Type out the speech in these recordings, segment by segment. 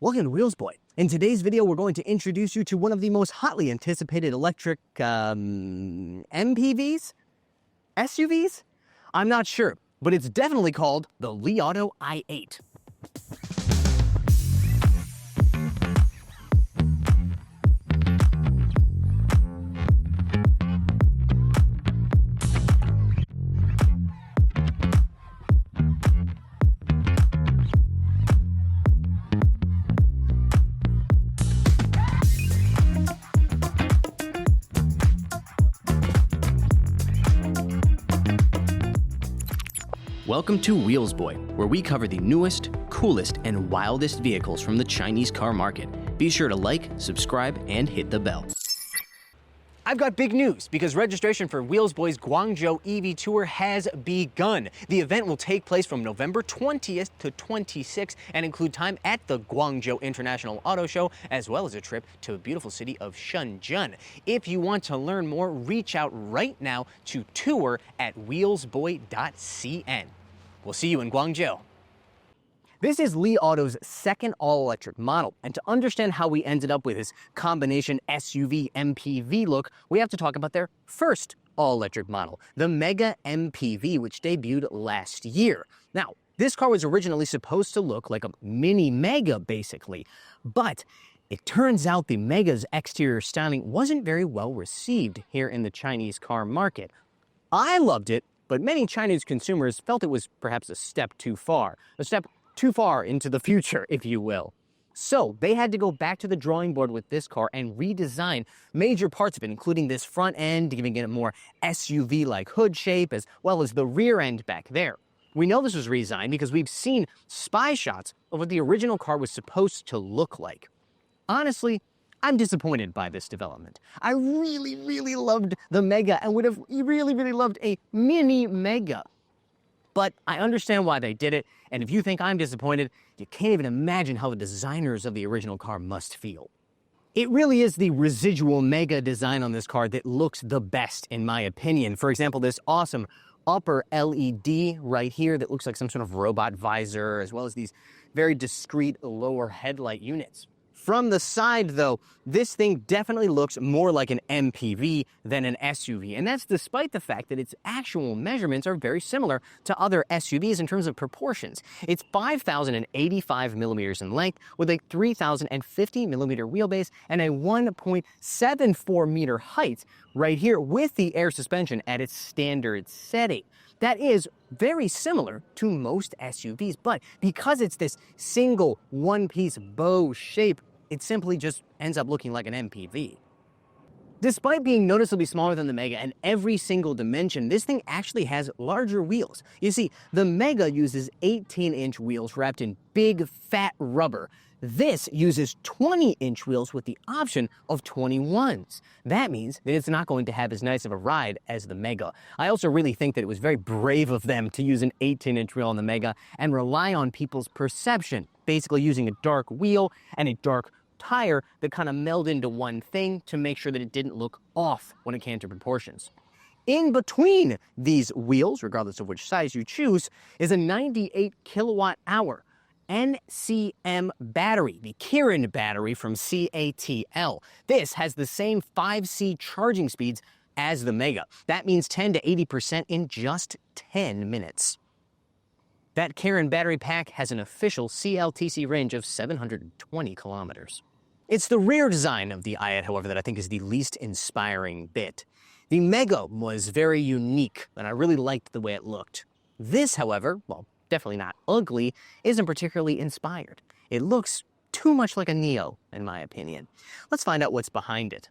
Welcome to Wheelsboy. In today's video, we're going to introduce you to one of the most hotly anticipated electric MPVs? SUVs? I'm not sure, but it's definitely called the Li Auto i8. Welcome to Wheelsboy, where we cover the newest, coolest, and wildest vehicles from the Chinese car market. Be sure to like, subscribe, and hit the bell. I've got big news because registration for Wheelsboy's Guangzhou EV tour has begun. The event will take place from November 20th to 26th and include time at the Guangzhou International Auto Show, as well as a trip to the beautiful city of Shenzhen. If you want to learn more, reach out right now to tour@wheelsboy.cn. We'll see you in Guangzhou. This is Li Auto's second all-electric model, and to understand how we ended up with this combination SUV MPV look, we have to talk about their first all-electric model, the Mega MPV, which debuted last year. Now, this car was originally supposed to look like a mini Mega, basically, but it turns out the Mega's exterior styling wasn't very well received here in the Chinese car market. I loved it, but many Chinese consumers felt it was perhaps a step too far into the future, if you will. So they had to go back to the drawing board with this car and redesign major parts of it, including this front end, giving it a more SUV-like hood shape, as well as the rear end back there. We know this was redesigned because we've seen spy shots of what the original car was supposed to look like. Honestly, I'm disappointed by this development. I really loved the Mega and would have really loved a mini Mega. But I understand why they did it, and if you think I'm disappointed, you can't even imagine how the designers of the original car must feel. It really is the residual Mega design on this car that looks the best, in my opinion. For example, this awesome upper LED right here that looks like some sort of robot visor, as well as these very discreet lower headlight units. From the side, though, this thing definitely looks more like an MPV than an SUV, and that's despite the fact that its actual measurements are very similar to other SUVs in terms of proportions. It's 5,085 millimeters in length with a 3,050 millimeter wheelbase and a 1.74 meter height right here with the air suspension at its standard setting. That is very similar to most SUVs, but because it's this single one-piece bow shape, it simply just ends up looking like an MPV. Despite being noticeably smaller than the Mega in every single dimension, this thing actually has larger wheels. You see, the Mega uses 18-inch wheels wrapped in big, fat rubber. This uses 20-inch wheels with the option of 21s. That means that it's not going to have as nice of a ride as the Mega. I also really think that it was very brave of them to use an 18-inch wheel on the Mega and rely on people's perception, basically using a dark wheel and a dark tire that kind of meld into one thing to make sure that it didn't look off when it came to proportions. In between these wheels, regardless of which size you choose, is a 98 kilowatt hour NCM battery, the Kirin Battery from CATL. This has the same 5C charging speeds as the Mega. That means 10 to 80% in just 10 minutes. That Kirin battery pack has an official CLTC range of 720 kilometers. It's the rear design of the i8, however, that I think is the least inspiring bit. The Mega was very unique, and I really liked the way it looked. This, however, well, definitely not ugly, isn't particularly inspired. It looks too much like a Neo, in my opinion. Let's find out what's behind it.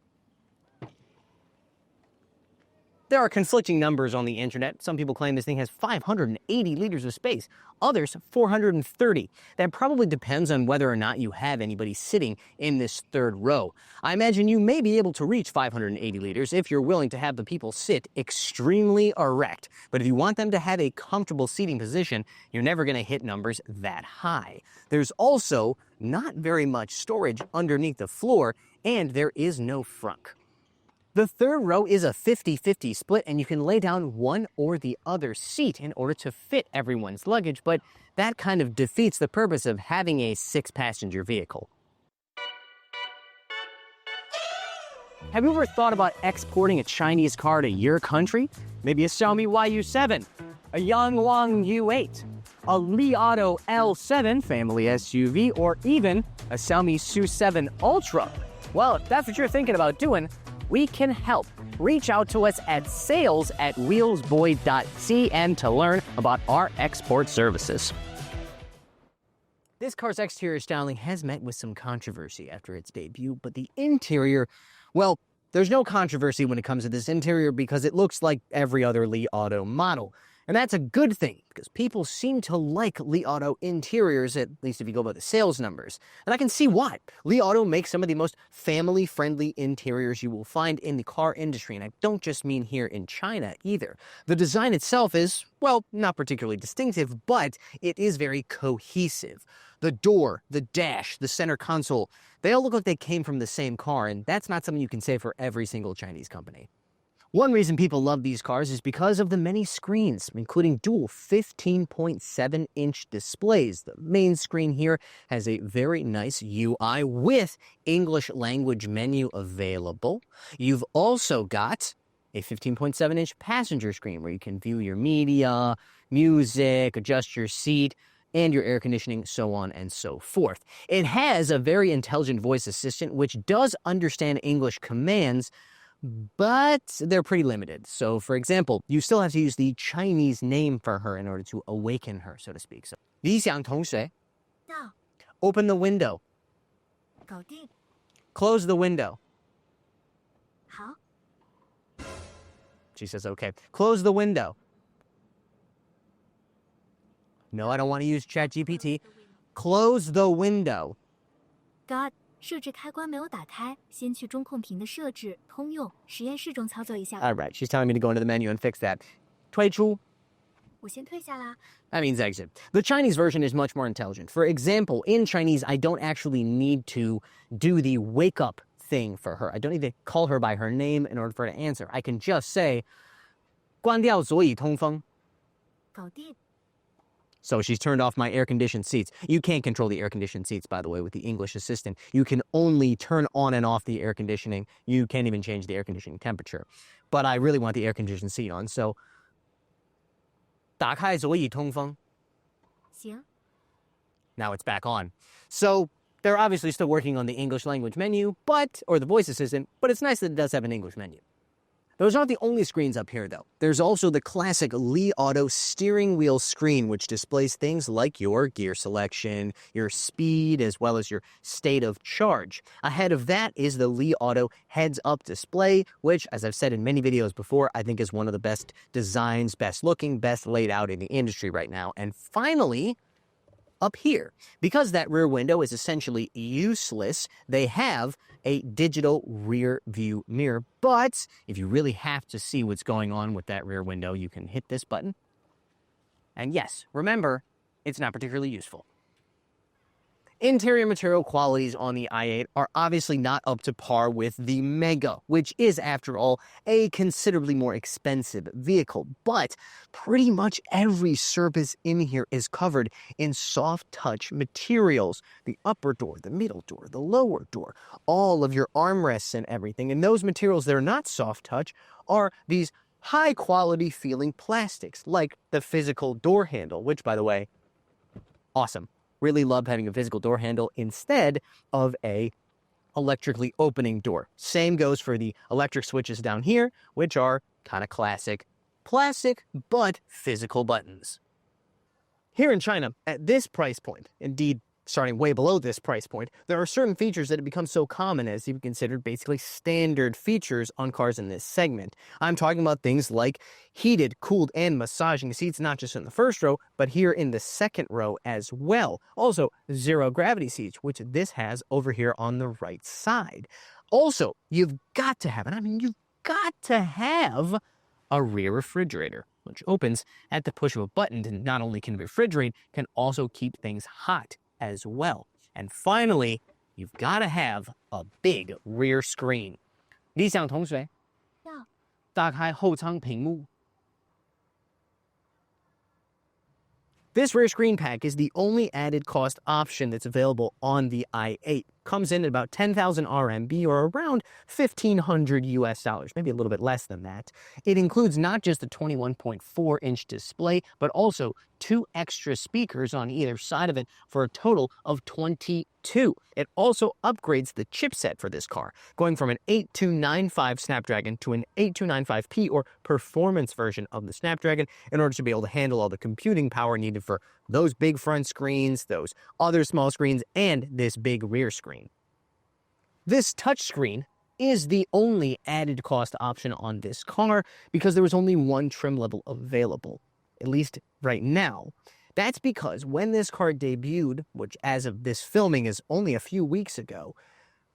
There are conflicting numbers on the internet. Some people claim this thing has 580 liters of space, others 430. That probably depends on whether or not you have anybody sitting in this third row. I imagine you may be able to reach 580 liters if you're willing to have the people sit extremely erect. But if you want them to have a comfortable seating position, you're never going to hit numbers that high. There's also not very much storage underneath the floor, and there is no frunk. The third row is a 50-50 split, and you can lay down one or the other seat in order to fit everyone's luggage, but that kind of defeats the purpose of having a 6-passenger vehicle. Have you ever thought about exporting a Chinese car to your country? Maybe a Xiaomi YU7, a Yangwang U8, a Li Auto L7 family SUV, or even a Xiaomi SU7 Ultra. Well, if that's what you're thinking about doing, we can help. Reach out to us at sales@wheelsboy.cn to learn about our export services. This car's exterior styling has met with some controversy after its debut, but the interior, well, there's no controversy when it comes to this interior because it looks like every other Li Auto model. And that's a good thing, because people seem to like Li Auto interiors, at least if you go by the sales numbers. And I can see why. Li Auto makes some of the most family-friendly interiors you will find in the car industry, and I don't just mean here in China either. The design itself is, well, not particularly distinctive, but it is very cohesive. The door, the dash, the center console, they all look like they came from the same car, and that's not something you can say for every single Chinese company. One reason people love these cars is because of the many screens, including dual 15.7-inch displays. The main screen here has a very nice UI with English language menu available. You've also got a 15.7-inch passenger screen where you can view your media, music, adjust your seat, and your air conditioning, so on and so forth. It has a very intelligent voice assistant which does understand English commands, but they're pretty limited. So, for example, you still have to use the Chinese name for her in order to awaken her, so to speak. So, 理想同学, open the window. 搞定. Close the window. 好. She says, okay. Close the window. No, I don't want to use ChatGPT. Close the window. God. 设置开关没有打开，先去中控屏的设置，通用，实验室中操作一下。All right, she's telling me to go into the menu and fix that. 退出。我先退下啦。That means exit. The Chinese version is much more intelligent. For example, in Chinese, I don't actually need to do the wake up thing for her. I don't need to call her by her name in order for her to answer. I can just say, 关掉座椅通风。搞定。So she's turned off my air-conditioned seats. You can't control the air-conditioned seats, by the way, with the English assistant. You can only turn on and off the air conditioning. You can't even change the air conditioning temperature. But I really want the air-conditioned seat on, so 打开座椅通风. 行. Now it's back on. So they're obviously still working on the English language menu, or the voice assistant, but it's nice that it does have an English menu. Those aren't the only screens up here, though. There's also the classic Li Auto steering wheel screen, which displays things like your gear selection, your speed, as well as your state of charge. Ahead of that is the Li Auto heads-up display, which, as I've said in many videos before, I think is one of the best designs, best looking, best laid out in the industry right now. And finally, up here, because that rear window is essentially useless, they have a digital rear view mirror. But if you really have to see what's going on with that rear window, you can hit this button. And yes, remember, it's not particularly useful. Interior material qualities on the i8 are obviously not up to par with the Mega, which is, after all, a considerably more expensive vehicle. But pretty much every surface in here is covered in soft touch materials. The upper door, the middle door, the lower door, all of your armrests and everything. And those materials that are not soft touch are these high quality feeling plastics, like the physical door handle, which, by the way, awesome. Really love having a physical door handle instead of a electrically opening door. Same goes for the electric switches down here, which are kind of classic plastic, but physical buttons. Here in China, at this price point, indeed starting way below this price point, there are certain features that have become so common as to be considered basically standard features on cars in this segment. I'm talking about things like heated, cooled, and massaging seats, not just in the first row, but here in the second row as well. Also, zero gravity seats, which this has over here on the right side. Also, you've got to have, a rear refrigerator, which opens at the push of a button and not only can refrigerate, can also keep things hot as well. And finally, you've got to have a big rear screen. 理想同学,打开后舱屏幕。This rear screen pack is the only added cost option that's available on the i8. Comes in at about 10,000 RMB or around 1,500 US dollars, maybe a little bit less than that. It includes not just the 21.4-inch display, but also 2 extra speakers on either side of it for a total of 22. It also upgrades the chipset for this car, going from an 8295 Snapdragon to an 8295P or performance version of the Snapdragon in order to be able to handle all the computing power needed for those big front screens, those other small screens, and this big rear screen. This touchscreen is the only added cost option on this car because there was only one trim level available, at least right now. That's because when this car debuted, which as of this filming is only a few weeks ago,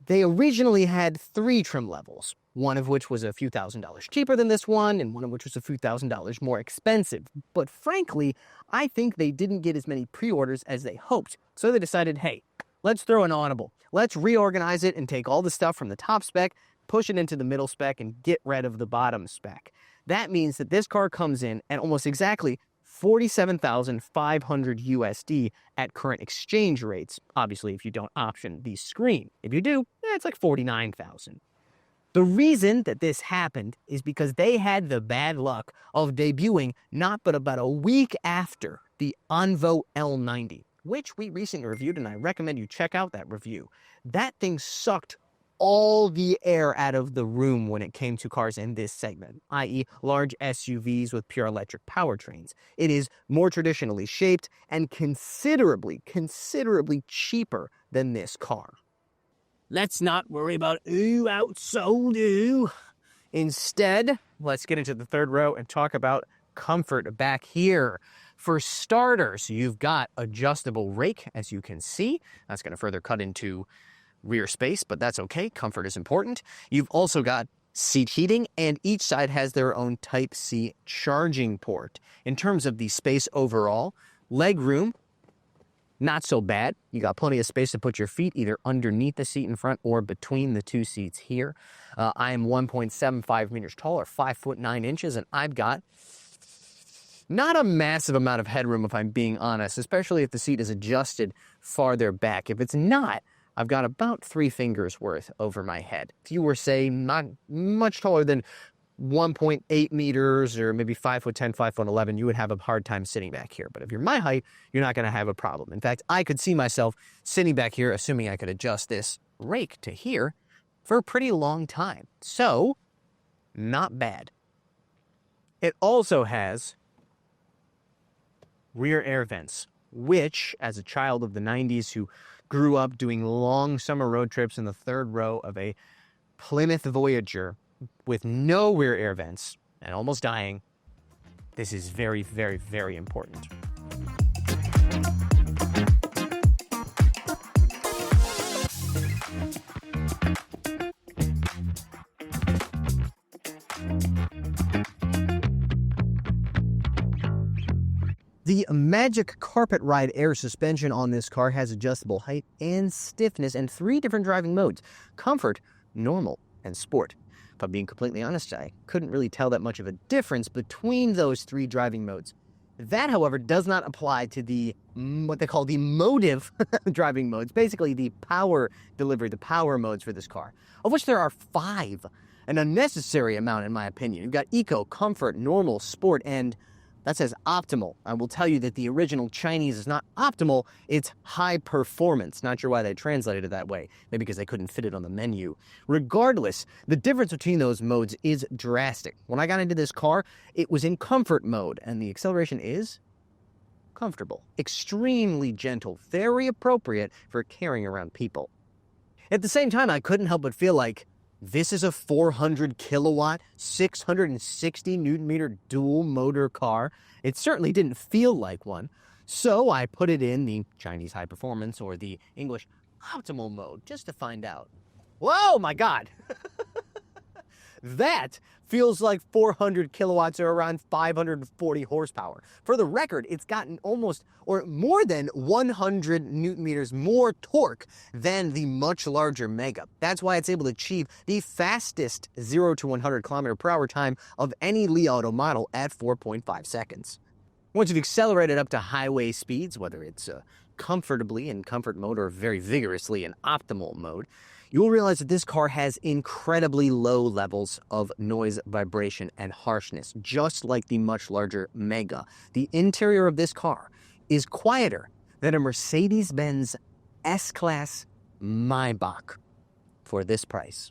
they originally had 3 trim levels, one of which was a few $1,000s cheaper than this one, and one of which was a few $1,000s more expensive. But frankly, I think they didn't get as many pre-orders as they hoped. So they decided, hey, let's throw an audible. Let's reorganize it and take all the stuff from the top spec, push it into the middle spec, and get rid of the bottom spec. That means that this car comes in at almost exactly 47,500 USD at current exchange rates. Obviously, if you don't option the screen. If you do, it's like 49,000. The reason that this happened is because they had the bad luck of debuting not but about a week after the Envo L90, which we recently reviewed, and I recommend you check out that review. That thing sucked all the air out of the room when it came to cars in this segment, i.e. large SUVs with pure electric powertrains. It is more traditionally shaped and considerably cheaper than this car. Let's not worry about outsold. Instead, let's get into the third row and talk about comfort back here. For starters, you've got adjustable rake, as you can see. That's going to further cut into rear space, but that's okay. Comfort is important. You've also got seat heating, and each side has their own Type-C charging port. In terms of the space overall, leg room, not so bad. You got plenty of space to put your feet either underneath the seat in front or between the 2 seats here. I am 1.75 meters tall, or 5 foot 9 inches, and I've got not a massive amount of headroom, if I'm being honest, especially if the seat is adjusted farther back. If it's not, I've got about 3 fingers worth over my head. If you were, say, not much taller than 1.8 meters or maybe 5 foot 10, 5 foot 11, you would have a hard time sitting back here. But if you're my height, you're not going to have a problem. In fact, I could see myself sitting back here, assuming I could adjust this rake to here for a pretty long time. So, not bad. It also has rear air vents, which, as a child of the 90s who grew up doing long summer road trips in the third row of a Plymouth Voyager with no rear air vents and almost dying, this is very, very, very important. The Magic Carpet Ride air suspension on this car has adjustable height and stiffness and 3 different driving modes: comfort, normal, and sport. If I'm being completely honest, I couldn't really tell that much of a difference between those 3 driving modes. That, however, does not apply to the, what they call the motive driving modes, basically the power delivery, the power modes for this car, of which there are 5, an unnecessary amount in my opinion. You've got Eco, Comfort, Normal, Sport, and that says optimal. I will tell you that the original Chinese is not optimal, it's high performance. Not sure why they translated it that way. Maybe because they couldn't fit it on the menu. Regardless, the difference between those modes is drastic. When I got into this car, it was in comfort mode, and the acceleration is comfortable, extremely gentle, very appropriate for carrying around people. At the same time, I couldn't help but feel like this is a 400 kilowatt, 660 newton meter dual motor car. It certainly didn't feel like one. So I put it in the Chinese high performance or the English optimal mode just to find out. Whoa, my God. That feels like 400 kilowatts or around 540 horsepower. For the record, it's gotten almost or more than 100 newton meters more torque than the much larger Mega. That's why it's able to achieve the fastest 0 to 100 kilometer per hour time of any Li Auto model at 4.5 seconds. Once you've accelerated up to highway speeds, whether it's comfortably in comfort mode or very vigorously in optimal mode, you will realize that this car has incredibly low levels of noise, vibration, and harshness, just like the much larger Mega. The interior of this car is quieter than a Mercedes-Benz S-Class Maybach for this price.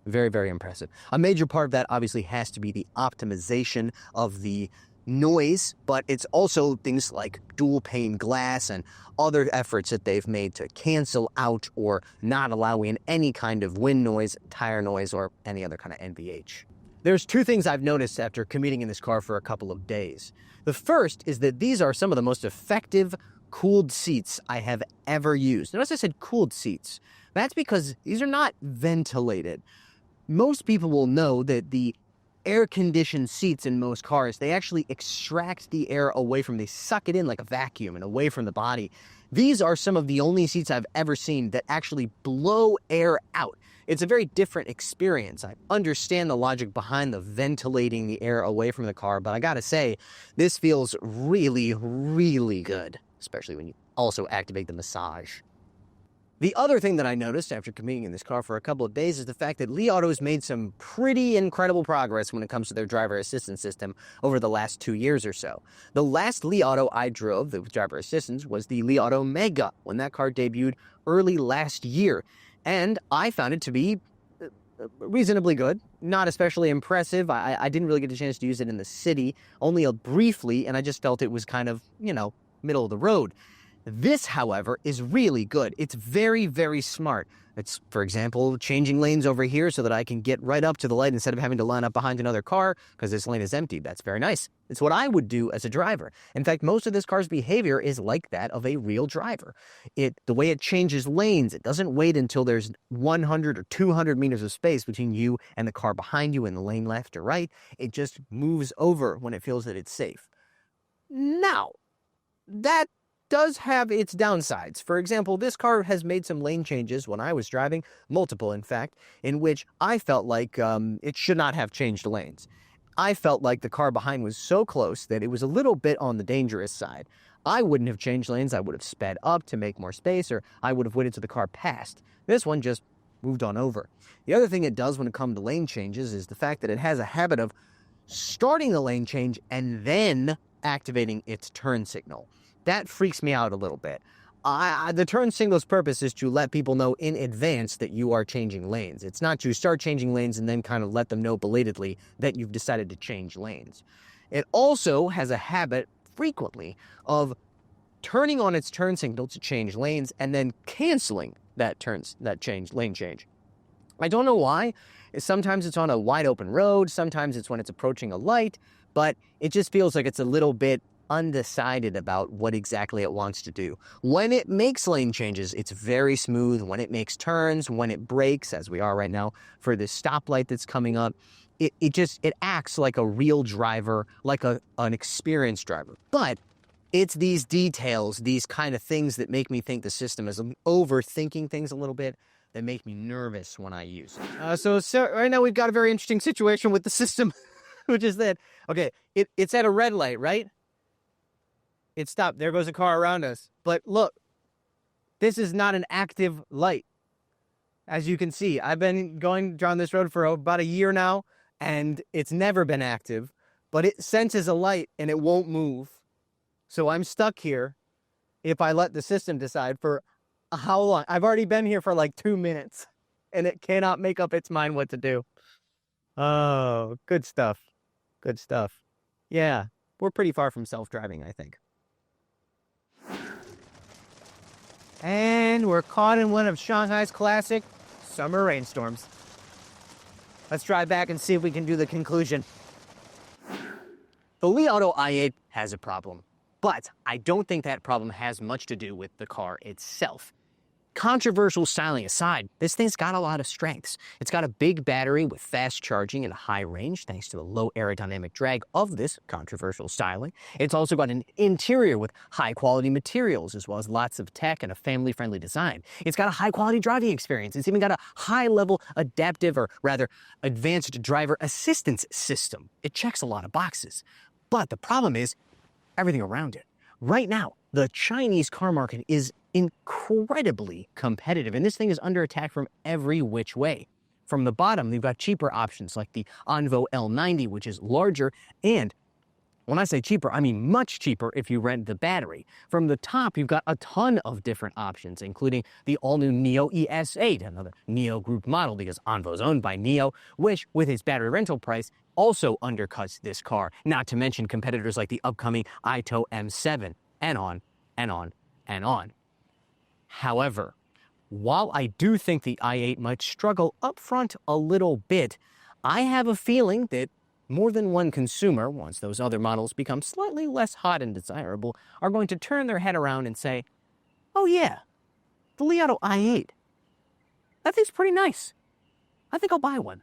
Very, very impressive. A major part of that obviously has to be the optimization of the noise, but it's also things like dual pane glass and other efforts that they've made to cancel out or not allow in any kind of wind noise, tire noise, or any other kind of NVH. There's two things I've noticed after commuting in this car for a couple of days. The first is that these are some of the most effective cooled seats I have ever used. Notice I said cooled seats. That's because these are not ventilated. Most people will know that the air-conditioned seats in most cars, they actually extract the air away from, they suck it in like a vacuum and away from the body. These are some of the only seats I've ever seen that actually blow air out. It's a very different experience. I understand the logic behind the ventilating the air away from the car, but I gotta say, this feels really, really good, especially when you also activate the massage. The other thing that I noticed after commuting in this car for a couple of days is the fact that Li Auto has made some pretty incredible progress when it comes to their driver assistance system over the last 2 years or so. The last Li Auto I drove, the driver assistance, was the Li Auto Mega, when that car debuted early last year. And I found it to be reasonably good, not especially impressive. I didn't really get a chance to use it in the city, only briefly, and I just felt it was kind of, middle of the road. This, however, is really good. It's very, very smart. It's, for example, changing lanes over here so that I can get right up to the light instead of having to line up behind another car because this lane is empty. That's very nice. It's what I would do as a driver. In fact, most of this car's behavior is like that of a real driver. The way it changes lanes, it doesn't wait until there's 100 or 200 meters of space between you and the car behind you in the lane left or right. It just moves over when it feels that it's safe. Now, that does have its downsides. For example, this car has made some lane changes when I was driving, multiple in fact, in which I felt like it should not have changed lanes. I felt like the car behind was so close that it was a little bit on the dangerous side. I wouldn't have changed lanes. I would have sped up to make more space, or I would have waited till the car passed. This one just moved on over. The other thing it does when it comes to lane changes is the fact that it has a habit of starting the lane change and then activating its turn signal. That freaks me out a little bit. The turn signal's purpose is to let people know in advance that you are changing lanes. It's not to start changing lanes and then kind of let them know belatedly that you've decided to change lanes. It also has a habit frequently of turning on its turn signal to change lanes and then canceling that lane change. I don't know why. Sometimes it's on a wide open road, sometimes it's when it's approaching a light, but it just feels like it's a little bit undecided about what exactly it wants to do. When it makes lane changes, it's very smooth. When it makes turns, when it brakes, as we are right now for this stoplight that's coming up, it acts like a real driver, like an experienced driver. But it's these details, these kind of things that make me think the system is overthinking things a little bit, that make me nervous when I use it. So right now we've got a very interesting situation with the system, which is that, okay, it's at a red light, right? It stopped. There goes a car around us. But look, this is not an active light. As you can see, I've been going down this road for about a year now, and it's never been active, but it senses a light and it won't move. So I'm stuck here if I let the system decide for how long. I've already been here for like 2 minutes, and it cannot make up its mind what to do. Oh, good stuff. Good stuff. Yeah, we're pretty far from self-driving, I think. And we're caught in one of Shanghai's classic summer rainstorms. Let's drive back and see if we can do the conclusion. The Li Auto i8 has a problem, but I don't think that problem has much to do with the car itself. Controversial styling aside, this thing's got a lot of strengths. It's got a big battery with fast charging and a high range thanks to the low aerodynamic drag of this controversial styling. It's also got an interior with high-quality materials as well as lots of tech and a family-friendly design. It's got a high-quality driving experience. It's even got a high-level adaptive, or rather advanced driver assistance system. It checks a lot of boxes. But the problem is everything around it. Right now, the Chinese car market is incredibly competitive, and this thing is under attack from every which way. From the bottom, you've got cheaper options like the Onvo L90, which is larger, and when I say cheaper, I mean much cheaper if you rent the battery. From the top, you've got a ton of different options, including the all-new NIO ES8, another NIO group model because Onvo's owned by NIO, which, with its battery rental price, also undercuts this car, not to mention competitors like the upcoming Ito M7, and on, and on, and on. However, while I do think the i8 might struggle up front a little bit, I have a feeling that more than one consumer, once those other models become slightly less hot and desirable, are going to turn their head around and say, oh yeah, the Li Auto i8, that thing's pretty nice. I think I'll buy one.